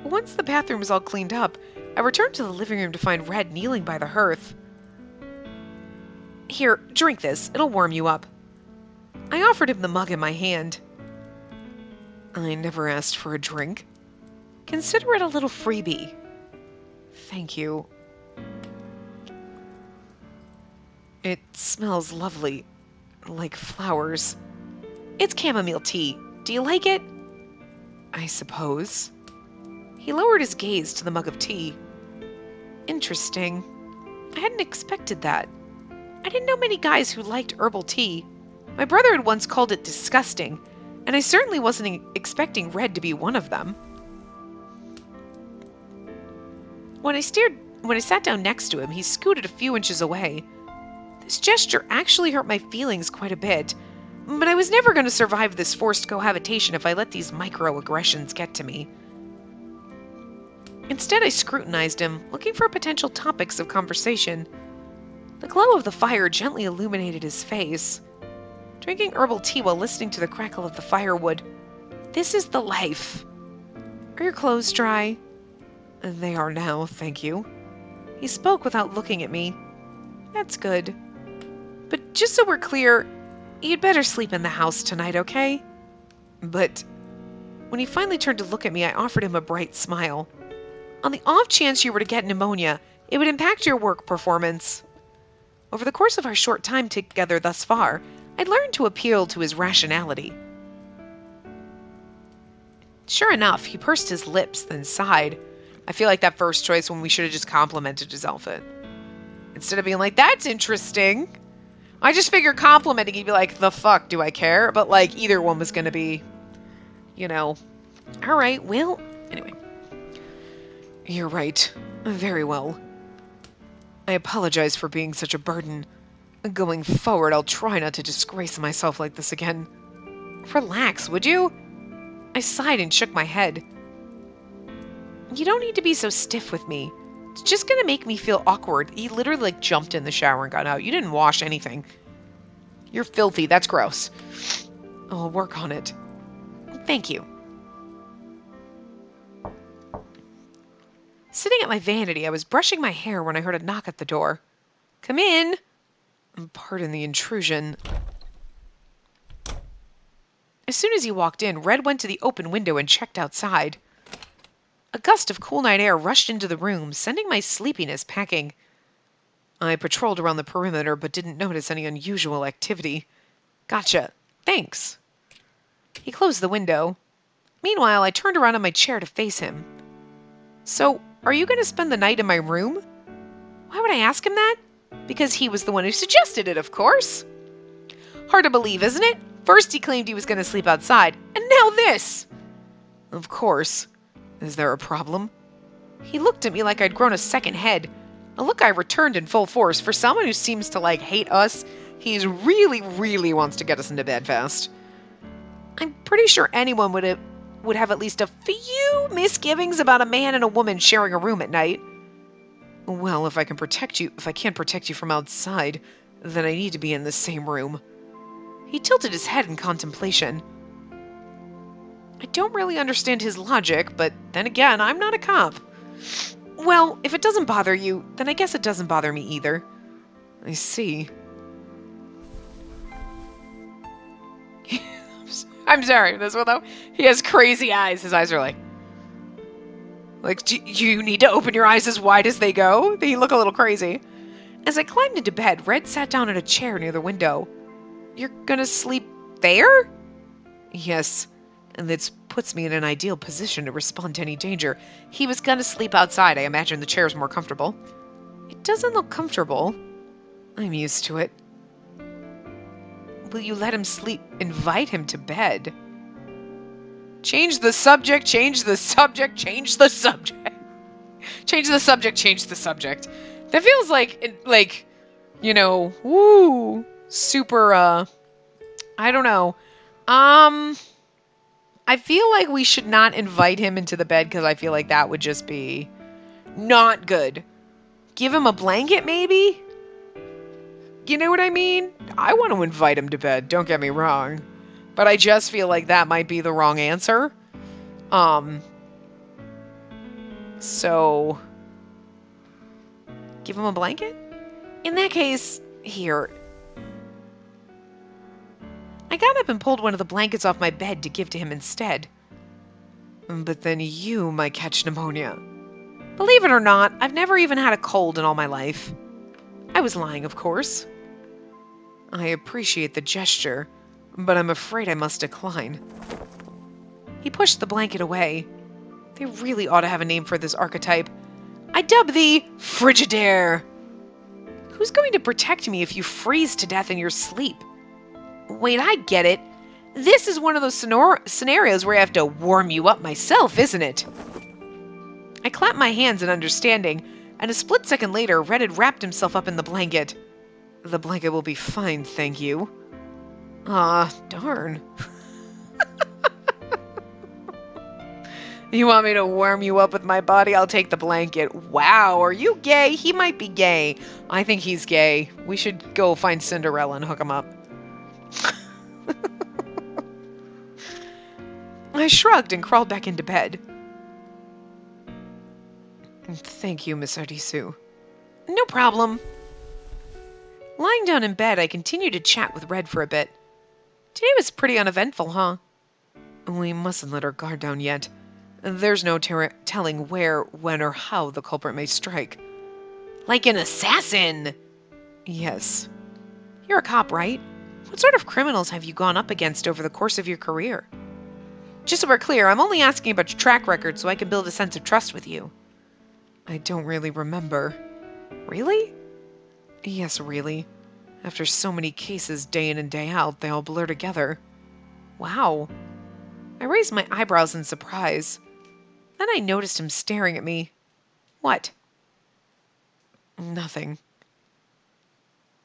Once the bathroom was all cleaned up, I returned to the living room to find Red kneeling by the hearth. Here, drink this. It'll warm you up. I offered him the mug in my hand. I never asked for a drink. Consider it a little freebie. Thank you. It smells lovely. Like flowers. It's chamomile tea. Do you like it? I suppose. He lowered his gaze to the mug of tea. Interesting. I hadn't expected that. I didn't know many guys who liked herbal tea. My brother had once called it disgusting, and I certainly wasn't expecting Red to be one of them. When I sat down next to him, he scooted a few inches away. This gesture actually hurt my feelings quite a bit, but I was never going to survive this forced cohabitation if I let these microaggressions get to me. Instead, I scrutinized him, looking for potential topics of conversation. The glow of the fire gently illuminated his face. Drinking herbal tea while listening to the crackle of the firewood. This is the life. Are your clothes dry? They are now, thank you. He spoke without looking at me. That's good. But just so we're clear, you'd better sleep in the house tonight, okay? But when he finally turned to look at me, I offered him a bright smile. On the off chance you were to get pneumonia, it would impact your work performance. Over the course of our short time together thus far, I'd learned to appeal to his rationality. Sure enough, he pursed his lips, then sighed. I feel like that first choice when we should have just complimented his outfit. Instead of being like, that's interesting. I just figure complimenting, he'd be like, the fuck, do I care? But like, either one was gonna be, you know, alright, well, anyway. You're right. Very well. I apologize for being such a burden. Going forward, I'll try not to disgrace myself like this again. Relax, would you? I sighed and shook my head. You don't need to be so stiff with me. It's just gonna make me feel awkward. He literally jumped in the shower and got out. You didn't wash anything. You're filthy. That's gross. I'll work on it. Thank you. Sitting at my vanity, I was brushing my hair when I heard a knock at the door. Come in. Pardon the intrusion. As soon as he walked in, Red went to the open window and checked outside. A gust of cool night air rushed into the room, sending my sleepiness packing. I patrolled around the perimeter but didn't notice any unusual activity. Gotcha. Thanks. He closed the window. Meanwhile, I turned around in my chair to face him. So, are you going to spend the night in my room? Why would I ask him that? Because he was the one who suggested it, of course. Hard to believe, isn't it? First he claimed he was going to sleep outside, and now this! Of course. Is there a problem? He looked at me like I'd grown a second head. A look I returned in full force. For someone who seems to, hate us, he really wants to get us into bed fast. I'm pretty sure anyone would have at least a few misgivings about a man and a woman sharing a room at night. Well, if I can't protect you from outside, then I need to be in the same room. He tilted his head in contemplation. I don't really understand his logic, but then again, I'm not a cop. Well, if it doesn't bother you, then I guess it doesn't bother me either. I see. I'm sorry, this one though. He has crazy eyes. His eyes are like, do you need to open your eyes as wide as they go? They look a little crazy. As I climbed into bed, Red sat down in a chair near the window. You're gonna sleep there? Yes, and this puts me in an ideal position to respond to any danger. He was gonna sleep outside. I imagine the chair's more comfortable. It doesn't look comfortable. I'm used to it. Will you let him sleep? Invite him to bed. Change the subject, change the subject, change the subject. Change the subject, change the subject. That feels like, super, I don't know. I feel like we should not invite him into the bed because I feel like that would just be not good. Give him a blanket, maybe? You know what I mean? I want to invite him to bed, don't get me wrong. But I just feel like that might be the wrong answer. So, give him a blanket? In that case, here. I got up and pulled one of the blankets off my bed to give to him instead. But then you might catch pneumonia. Believe it or not, I've never even had a cold in all my life. I was lying, of course. I appreciate the gesture, but I'm afraid I must decline. He pushed the blanket away. They really ought to have a name for this archetype. I dub thee Frigidaire. Who's going to protect me if you freeze to death in your sleep? Wait, I get it. This is one of those scenarios where I have to warm you up myself, isn't it? I clapped my hands in understanding, and a split second later, Red had wrapped himself up in the blanket. The blanket will be fine, thank you. Ah, darn. You want me to warm you up with my body? I'll take the blanket. Wow, are you gay? He might be gay. I think he's gay. We should go find Cinderella and hook him up. I shrugged and crawled back into bed. Thank you, Miss Arisu. No problem. Lying down in bed, I continued to chat with Red for a bit. Today was pretty uneventful, huh? We mustn't let our guard down yet. There's no telling where, when, or how the culprit may strike. Like an assassin! Yes. You're a cop, right? What sort of criminals have you gone up against over the course of your career? Just so we're clear, I'm only asking about your track record so I can build a sense of trust with you. I don't really remember. Really? Yes, really. After so many cases day in and day out, they all blur together. Wow. I raised my eyebrows in surprise. Then I noticed him staring at me. What? Nothing.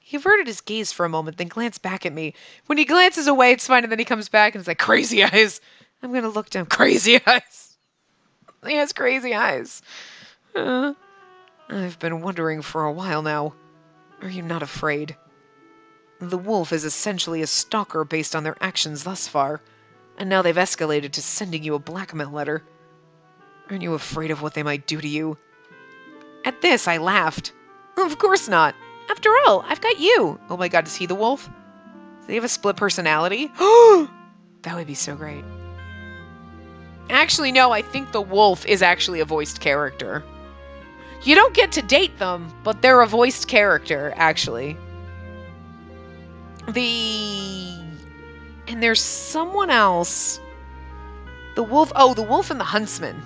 He averted his gaze for a moment, then glanced back at me. When he glances away, it's fine, and then he comes back and is like, crazy eyes. I'm gonna look down. Crazy eyes. He has crazy eyes. I've been wondering for a while now. Are you not afraid? The wolf is essentially a stalker based on their actions thus far, and now they've escalated to sending you a blackmail letter. Aren't you afraid of what they might do to you? At this, I laughed. Of course not. After all, I've got you. Oh my god, is he the wolf? Does he have a split personality? That would be so great. Actually, no, I think the wolf is actually a voiced character. You don't get to date them, but they're a voiced character, actually. And there's someone else. The wolf and the huntsman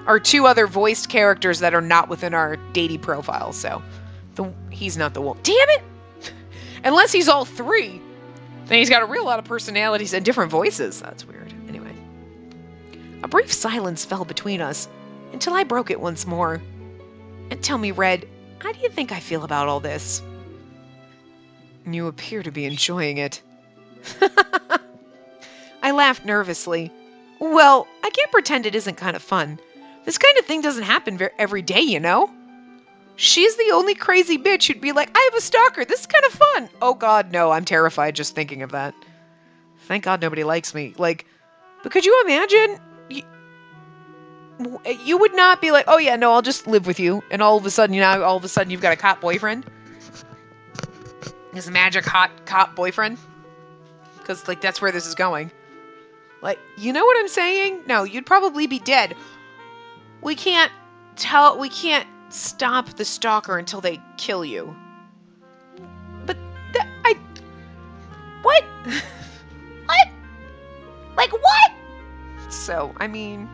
are two other voiced characters that are not within our deity profile, so he's not the wolf. Damn it! Unless he's all three, then he's got a real lot of personalities and different voices. That's weird. Anyway. A brief silence fell between us, until I broke it once more. And tell me, Red, how do you think I feel about all this? You appear to be enjoying it. I laughed nervously. Well, I can't pretend it isn't kind of fun. This kind of thing doesn't happen every day, you know? She's the only crazy bitch who'd be like, I have a stalker, this is kind of fun. Oh god, no, I'm terrified just thinking of that. Thank god nobody likes me. Like, but could you imagine? You would not be like, oh yeah, no, I'll just live with you. And all of a sudden, you've got a cop boyfriend. This magic hot cop boyfriend. Because, like, that's where this is going. Like, you know what I'm saying? No, you'd probably be dead. We can't stop the stalker until they kill you. But, what? What? Like, what? So, I mean,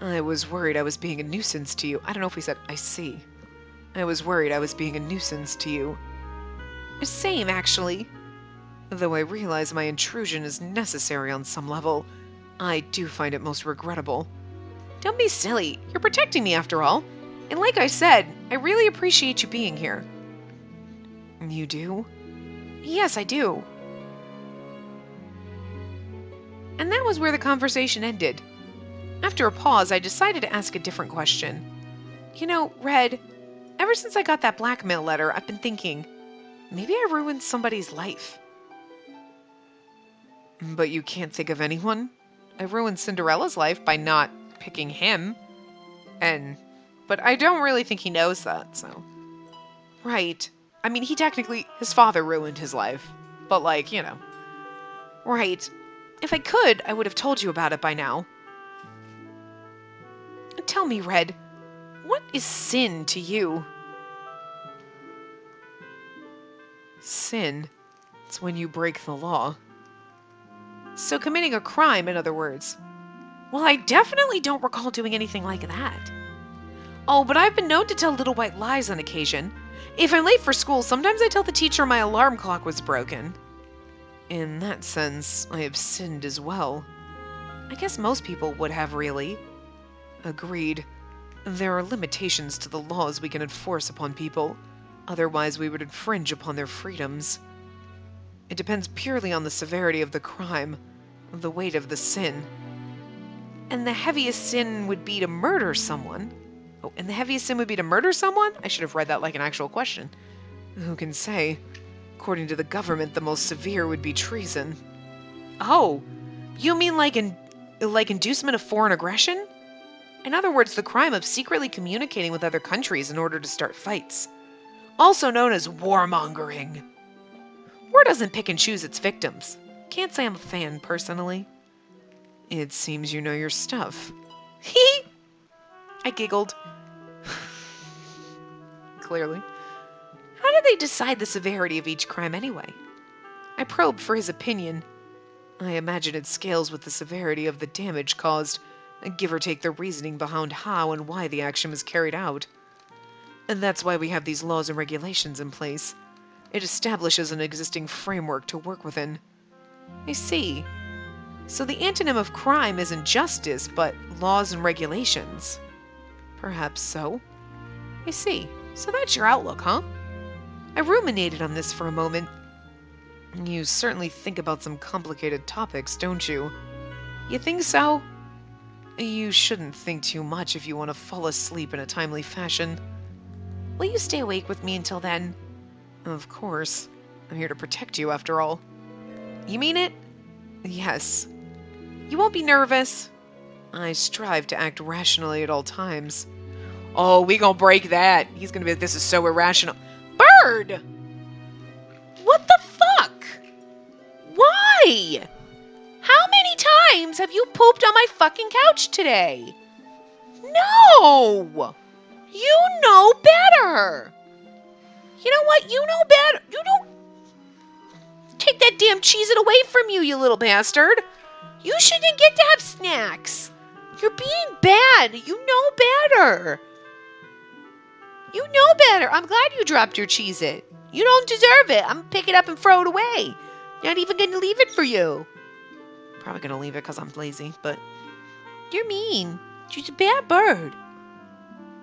I was worried I was being a nuisance to you. I don't know if we said, I see. I was worried I was being a nuisance to you. Same, actually. Though I realize my intrusion is necessary on some level, I do find it most regrettable. Don't be silly. You're protecting me after all. And like I said, I really appreciate you being here. You do? Yes, I do. And that was where the conversation ended. After a pause, I decided to ask a different question. You know, Red, ever since I got that blackmail letter, I've been thinking, maybe I ruined somebody's life. But you can't think of anyone? I ruined Cinderella's life by not picking him. But I don't really think he knows that, so. Right. I mean, his father ruined his life. But like, you know. Right. If I could, I would have told you about it by now. Tell me, Red, what is sin to you? Sin? It's when you break the law. So committing a crime, in other words. Well, I definitely don't recall doing anything like that. Oh, but I've been known to tell little white lies on occasion. If I'm late for school, sometimes I tell the teacher my alarm clock was broken. In that sense, I have sinned as well. I guess most people would have, really. Agreed. There are limitations to the laws we can enforce upon people. Otherwise, we would infringe upon their freedoms. It depends purely on the severity of the crime, the weight of the sin. And the heaviest sin would be to murder someone. Oh, and the heaviest sin would be to murder someone? I should have read that like an actual question. Who can say? According to the government, the most severe would be treason. Oh, you mean like inducement of foreign aggression? In other words, the crime of secretly communicating with other countries in order to start fights. Also known as warmongering. War doesn't pick and choose its victims. Can't say I'm a fan, personally. It seems you know your stuff. Hee! I giggled. Clearly. How do they decide the severity of each crime anyway? I probed for his opinion. I imagine it scales with the severity of the damage caused, give or take the reasoning behind how and why the action was carried out. And that's why we have these laws and regulations in place. It establishes an existing framework to work within. I see. So the antonym of crime isn't justice, but laws and regulations. Perhaps so. I see. So that's your outlook, huh? I ruminated on this for a moment. You certainly think about some complicated topics, don't you? You think so? You shouldn't think too much if you want to fall asleep in a timely fashion. Will you stay awake with me until then? Of course. I'm here to protect you, after all. You mean it? Yes. You won't be nervous. I strive to act rationally at all times. Oh, we gonna break that. He's gonna be like, this is so irrational. Bird! What the fuck? Why? How many times have you pooped on my fucking couch today? No! You know better! You know what? You know better. You don't... Take that damn Cheez-It away from you, you little bastard. You shouldn't get to have snacks. You're being bad. You know better. You know better. I'm glad you dropped your Cheez-It. You don't deserve it. I'm gonna pick it up and throw it away. Not even gonna leave it for you. Probably gonna leave it because I'm lazy, but... You're mean. You're a bad bird.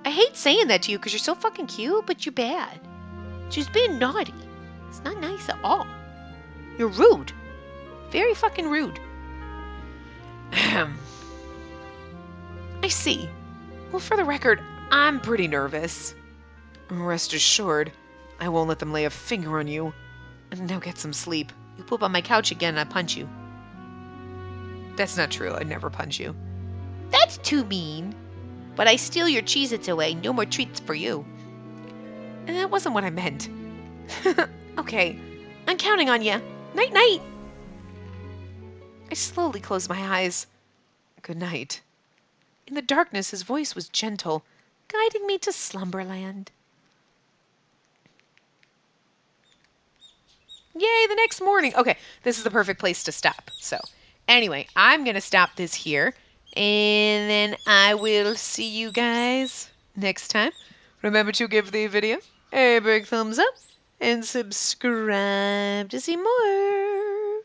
I hate saying that to you because you're so fucking cute, but you're bad. She's being naughty. It's not nice at all. You're rude. Very fucking rude. Ahem. I see. Well, for the record, I'm pretty nervous. Rest assured, I won't let them lay a finger on you. And now get some sleep. You poop on my couch again and I punch you. That's not true. I'd never punch you. That's too mean. But I steal your Cheez-Its away. No more treats for you. And that wasn't what I meant. Okay. I'm counting on you. Night-night. I slowly closed my eyes. Good night. In the darkness, his voice was gentle, guiding me to slumberland. Yay, the next morning. Okay, this is the perfect place to stop. So, anyway, I'm going to stop this here. And then I will see you guys next time. Remember to give the video a big thumbs up and subscribe to see more.